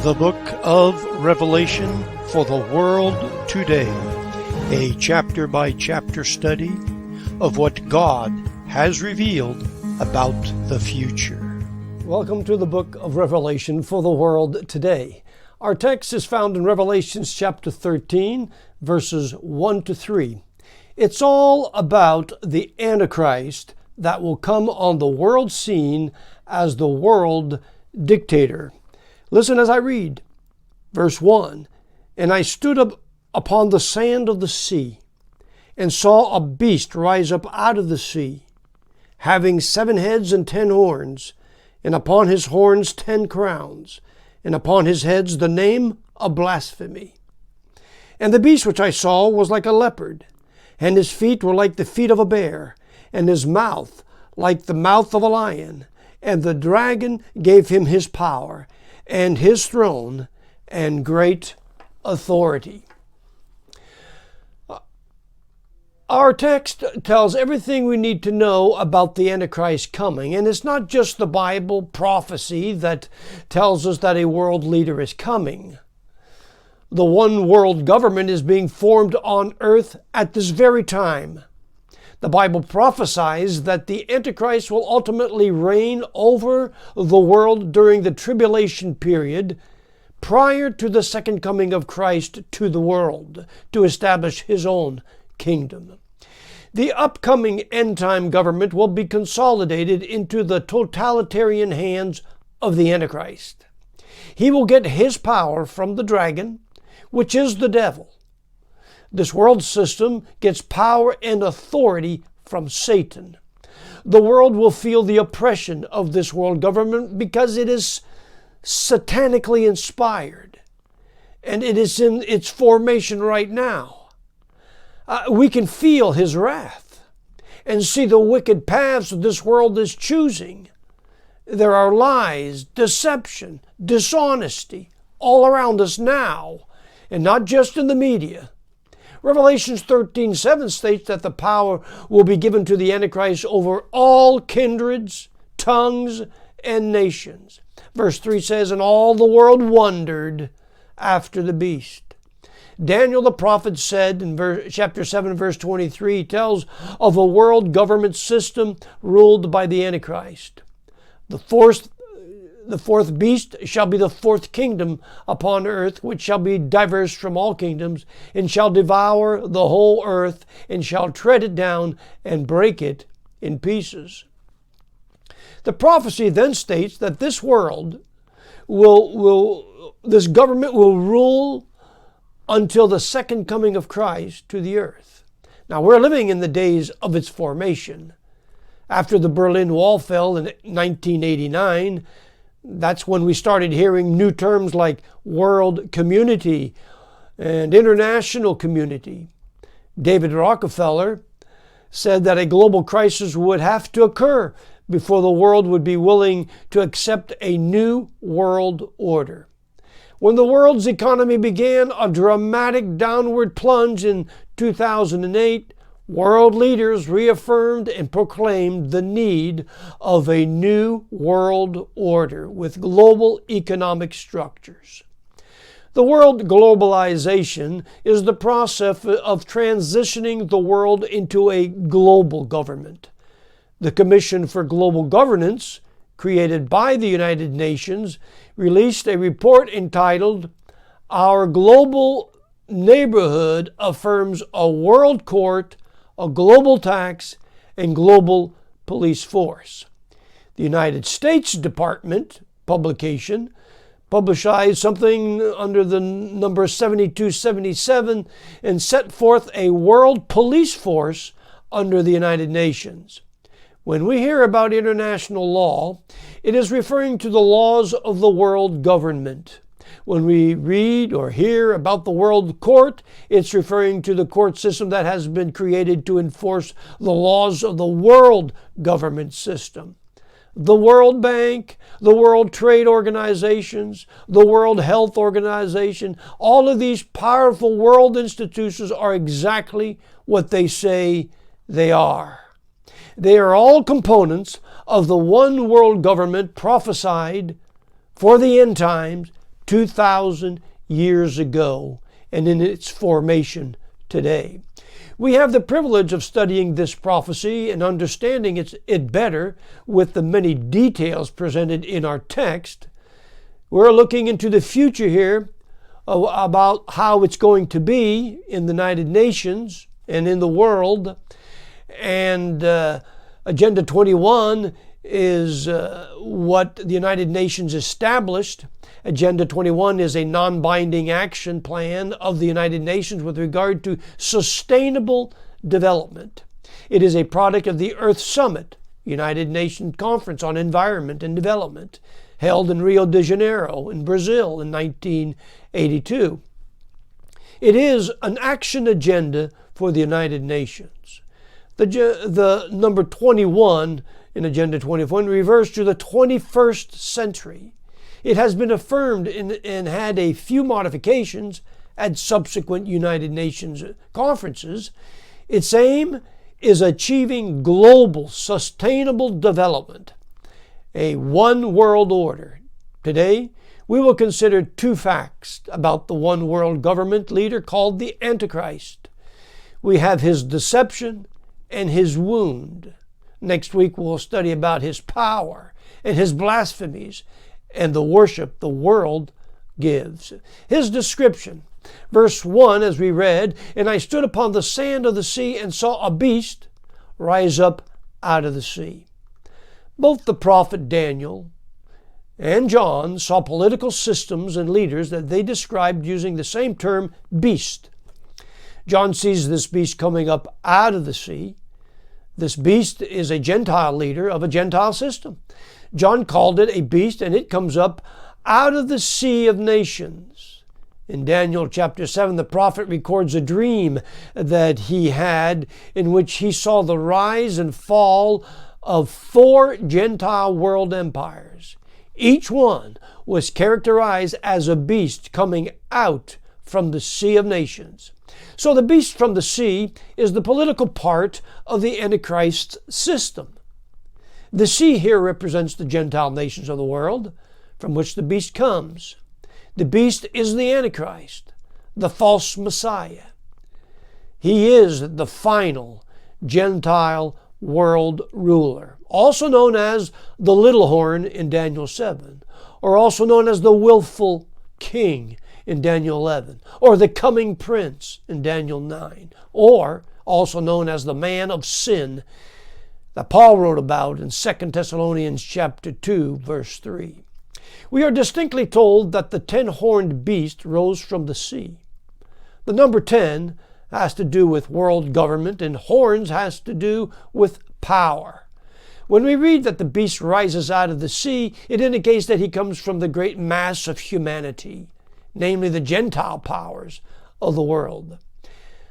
The Book of Revelation for the World Today, a chapter-by-chapter study of what God has revealed about the future. Welcome to the Book of Revelation for the World Today. Our text is found in Revelation chapter 13, verses 1 to 3. It's all about the Antichrist that will come on the world scene as the world dictator. Listen as I read. Verse 1, "And I stood up upon the sand of the sea, and saw a beast rise up out of the sea, having 7 heads and 10 horns, and upon his horns 10 crowns, and upon his heads the name of blasphemy. And the beast which I saw was like a leopard, and his feet were like the feet of a bear, and his mouth like the mouth of a lion. And the dragon gave him his power, and his throne, and great authority." Our text tells everything we need to know about the Antichrist coming. And it's not just the Bible prophecy that tells us that a world leader is coming. The one world government is being formed on earth at this very time. The Bible prophesies that the Antichrist will ultimately reign over the world during the tribulation period prior to the second coming of Christ to the world to establish his own kingdom. The upcoming end-time government will be consolidated into the totalitarian hands of the Antichrist. He will get his power from the dragon, which is the devil. This world system gets power and authority from Satan. The world will feel the oppression of this world government because it is satanically inspired, and it is in its formation right now. We can feel his wrath and see the wicked paths that this world is choosing. There are lies, deception, dishonesty all around us now, and not just in the media. Revelation 13:7 states that the power will be given to the Antichrist over all kindreds, tongues, and nations. Verse 3 says, "And all the world wondered after the beast." Daniel the prophet said in chapter 7, verse 23, tells of a world government system ruled by the Antichrist. The fourth beast shall be the fourth kingdom upon earth, which shall be diverse from all kingdoms, and shall devour the whole earth, and shall tread it down and break it in pieces. The prophecy then states that this world this government will rule until the second coming of Christ to the earth. Now, we're living in the days of its formation. After the Berlin Wall fell in 1989, that's when we started hearing new terms like world community and international community. David Rockefeller said that a global crisis would have to occur before the world would be willing to accept a new world order. When the world's economy began a dramatic downward plunge in 2008, world leaders reaffirmed and proclaimed the need of a new world order with global economic structures. The world globalization is the process of transitioning the world into a global government. The Commission for Global Governance, created by the United Nations, released a report entitled "Our Global Neighborhood Affirms a World Court, a Global Tax, and Global Police Force." The United States Department publication publicized something under the number 7277 and set forth a world police force under the United Nations. When we hear about international law, it is referring to the laws of the world government. When we read or hear about the world court, it's referring to the court system that has been created to enforce the laws of the world government system. The World Bank, the World Trade Organizations, the World Health Organization, all of these powerful world institutions are exactly what they say they are. They are all components of the one world government prophesied for the end times 2,000 years ago and in its formation today. We have the privilege of studying this prophecy and understanding it better with the many details presented in our text. We're looking into the future here about how it's going to be in the United Nations and in the world. And Agenda 21 is what the United Nations established. Agenda 21 is a non-binding action plan of the United Nations with regard to sustainable development. It is a product of the Earth Summit, United Nations Conference on Environment and Development, held in Rio de Janeiro in Brazil in 1982. It is an action agenda for the United Nations. The number 21 in Agenda 21 refers to the 21st century. It has been affirmed and had a few modifications at subsequent United Nations conferences. Its aim is achieving global sustainable development, a one world order. Today, we will consider two facts about the one world government leader called the Antichrist. We have his deception and his wound. Next week we'll study about his power and his blasphemies and the worship the world gives. His description, verse 1 as we read, "And I stood upon the sand of the sea and saw a beast rise up out of the sea." Both the prophet Daniel and John saw political systems and leaders that they described using the same term, beast. John sees this beast coming up out of the sea. This beast is a Gentile leader of a Gentile system. John called it a beast, and it comes up out of the sea of nations. In Daniel chapter 7, the prophet records a dream that he had in which he saw the rise and fall of 4 Gentile world empires. Each one was characterized as a beast coming out from the sea of nations. So the beast from the sea is the political part of the Antichrist system. The sea here represents the Gentile nations of the world from which the beast comes. The beast is the Antichrist, the false Messiah. He is the final Gentile world ruler, also known as the little horn in Daniel 7, or also known as the willful king in Daniel 11, or the coming prince in Daniel 9, or also known as the man of sin that Paul wrote about in 2 Thessalonians chapter 2, verse 3. We are distinctly told that the 10-horned beast rose from the sea. The number 10 has to do with world government, and horns has to do with power. When we read that the beast rises out of the sea, it indicates that he comes from the great mass of humanity, namely the Gentile powers of the world.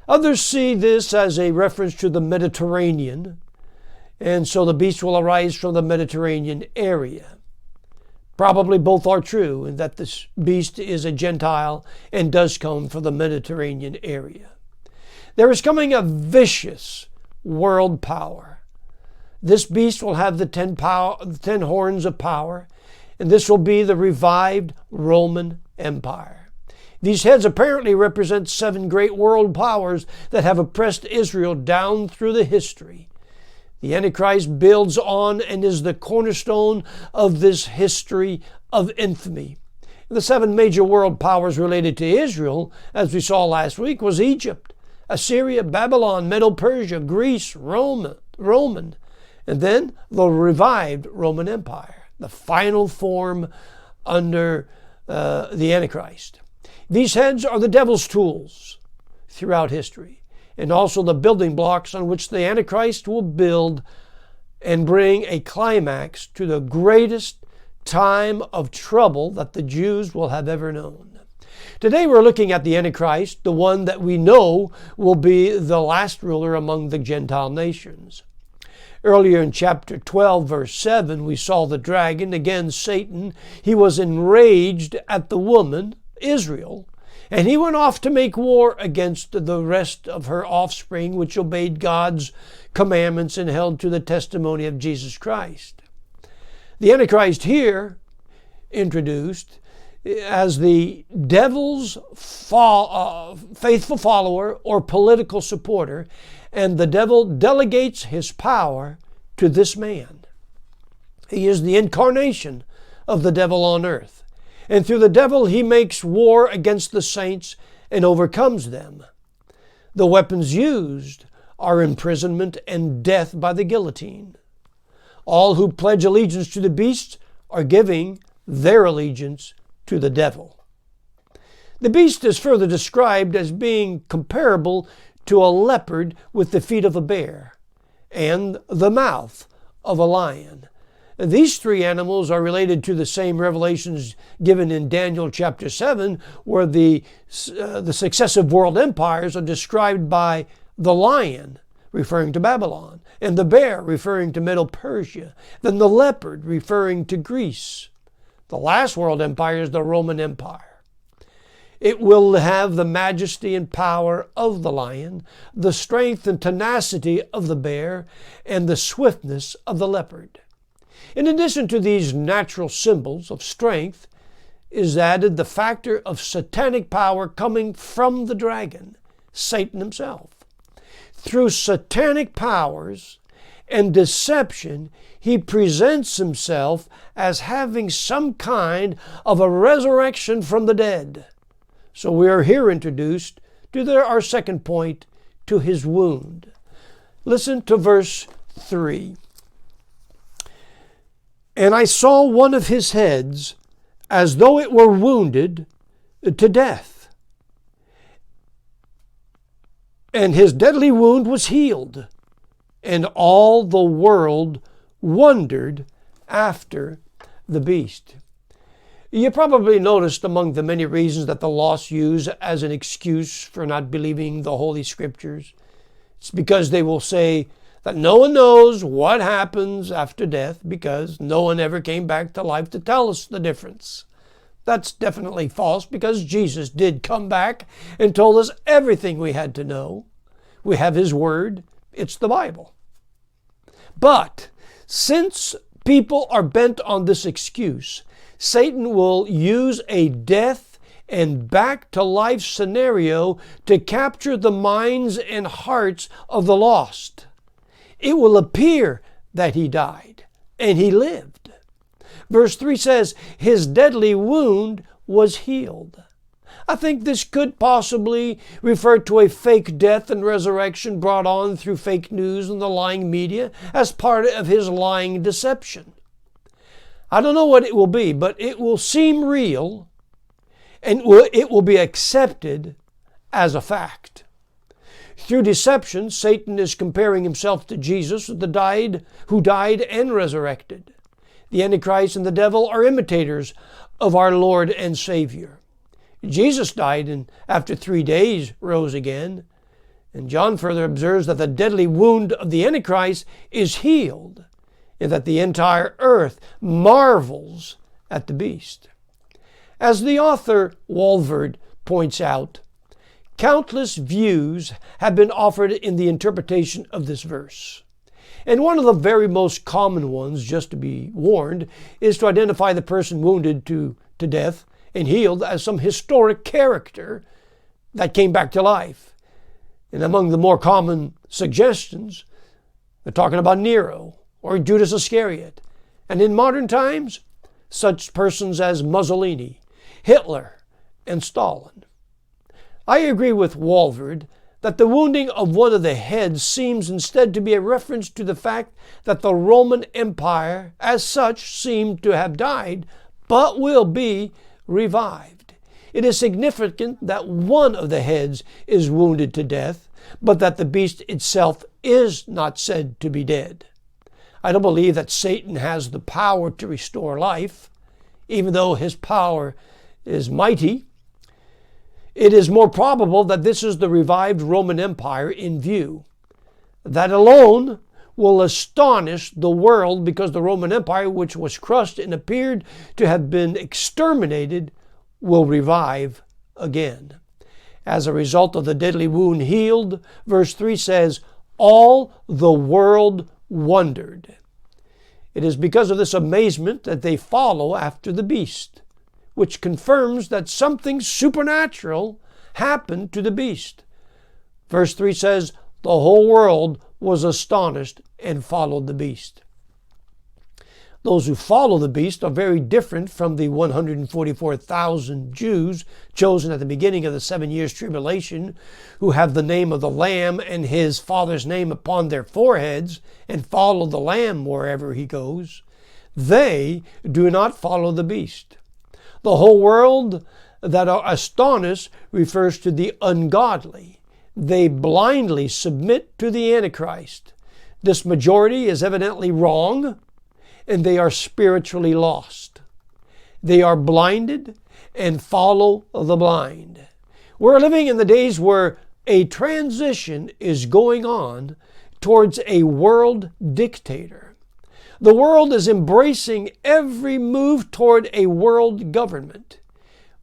Others see this as a reference to the Mediterranean, and so the beast will arise from the Mediterranean area. Probably both are true, and that this beast is a Gentile and does come from the Mediterranean area. There is coming a vicious world power. This beast will have the 10 horns of power, and this will be the revived Roman Empire. These heads apparently represent 7 great world powers that have oppressed Israel down through the history. The Antichrist builds on and is the cornerstone of this history of infamy. The 7 major world powers related to Israel, as we saw last week, was Egypt, Assyria, Babylon, Medo-Persia, Greece, Roman, and then the revived Roman Empire, the final form under the Antichrist. These heads are the devil's tools throughout history, and also the building blocks on which the Antichrist will build and bring a climax to the greatest time of trouble that the Jews will have ever known. Today we're looking at the Antichrist, the one that we know will be the last ruler among the Gentile nations. Earlier in chapter 12, verse 7, we saw the dragon, again Satan. He was enraged at the woman, Israel, and he went off to make war against the rest of her offspring, which obeyed God's commandments and held to the testimony of Jesus Christ. The Antichrist here introduced as the devil's faithful follower or political supporter, and the devil delegates his power to this man. He is the incarnation of the devil on earth, and through the devil he makes war against the saints and overcomes them. The weapons used are imprisonment and death by the guillotine. All who pledge allegiance to the beast are giving their allegiance to the devil. The beast is further described as being comparable to a leopard with the feet of a bear and the mouth of a lion. These three animals are related to the same revelations given in Daniel chapter 7, where the successive world empires are described by the lion, referring to Babylon, and the bear, referring to Middle Persia, then the leopard, referring to Greece. The last world empire is the Roman Empire. It will have the majesty and power of the lion, the strength and tenacity of the bear, and the swiftness of the leopard. In addition to these natural symbols of strength, is added the factor of satanic power coming from the dragon, Satan himself. Through satanic powers and deception, he presents himself as having some kind of a resurrection from the dead. So we are here introduced to our second point, to his wound. Listen to verse 3. And I saw one of his heads as though it were wounded to death. And his deadly wound was healed, and all the world wondered after the beast. You probably noticed among the many reasons that the lost use as an excuse for not believing the Holy Scriptures, it's because they will say that no one knows what happens after death because no one ever came back to life to tell us the difference. That's definitely false, because Jesus did come back and told us everything we had to know. We have His Word. It's the Bible. But since people are bent on this excuse, Satan will use a death and back to life scenario to capture the minds and hearts of the lost. It will appear that he died and he lived. Verse 3 says, his deadly wound was healed. I think this could possibly refer to a fake death and resurrection brought on through fake news and the lying media as part of his lying deception. I don't know what it will be, but it will seem real and it will be accepted as a fact. Through deception, Satan is comparing himself to Jesus, who died and resurrected. The Antichrist and the devil are imitators of our Lord and Savior. Jesus died and after 3 days rose again. And John further observes that the deadly wound of the Antichrist is healed, and that the entire earth marvels at the beast. As the author Walvoord points out, countless views have been offered in the interpretation of this verse. And one of the very most common ones, just to be warned, is to identify the person wounded to death and healed as some historic character that came back to life. And among the more common suggestions, they're talking about Nero or Judas Iscariot. And in modern times, such persons as Mussolini, Hitler, and Stalin. I agree with Walvoord that the wounding of one of the heads seems instead to be a reference to the fact that the Roman Empire as such seemed to have died, but will be revived. It is significant that one of the heads is wounded to death, but that the beast itself is not said to be dead. I don't believe that Satan has the power to restore life, even though his power is mighty. It is more probable that this is the revived Roman Empire in view. That alone will astonish the world, because the Roman Empire, which was crushed and appeared to have been exterminated, will revive again. As a result of the deadly wound healed, verse 3 says, all the world wondered. It is because of this amazement that they follow after the beast. which confirms that something supernatural happened to the beast. Verse 3 says, the whole world was astonished and followed the beast. Those who follow the beast are very different from the 144,000 Jews chosen at the beginning of the 7 years tribulation, who have the name of the Lamb and his Father's name upon their foreheads and follow the Lamb wherever he goes. They do not follow the beast. The whole world that are astonished refers to the ungodly. They blindly submit to the Antichrist. This majority is evidently wrong, and they are spiritually lost. They are blinded and follow the blind. We're living in the days where a transition is going on towards a world dictator. The world is embracing every move toward a world government.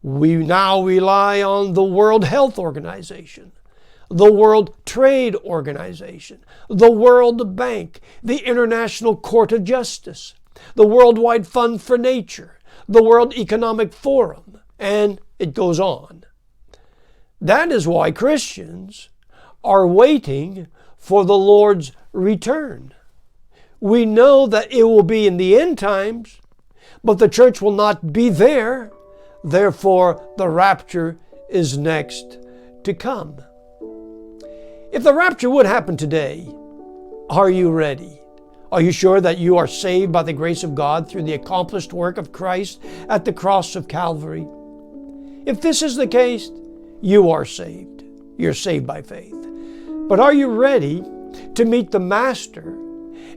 We now rely on the World Health Organization, the World Trade Organization, the World Bank, the International Court of Justice, the Worldwide Fund for Nature, the World Economic Forum, and it goes on. That is why Christians are waiting for the Lord's return. We know that it will be in the end times, but the church will not be there. Therefore, the rapture is next to come. If the rapture would happen today, are you ready? Are you sure that you are saved by the grace of God through the accomplished work of Christ at the cross of Calvary? If this is the case, you are saved. You're saved by faith. But are you ready to meet the Master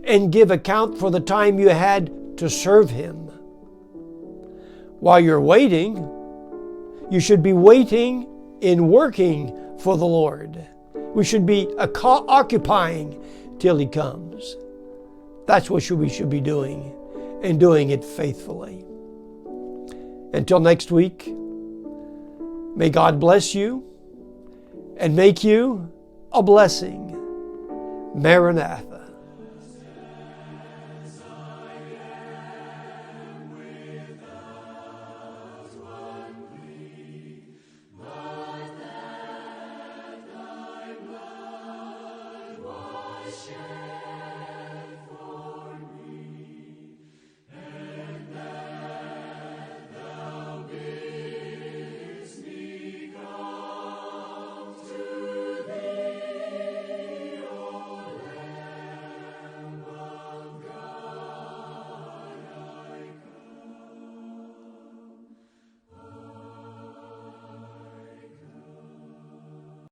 and give account for the time you had to serve Him? While you're waiting, you should be waiting in working for the Lord. We should be occupying till He comes. That's what we should be doing, and doing it faithfully. Until next week, may God bless you and make you a blessing. Maranatha.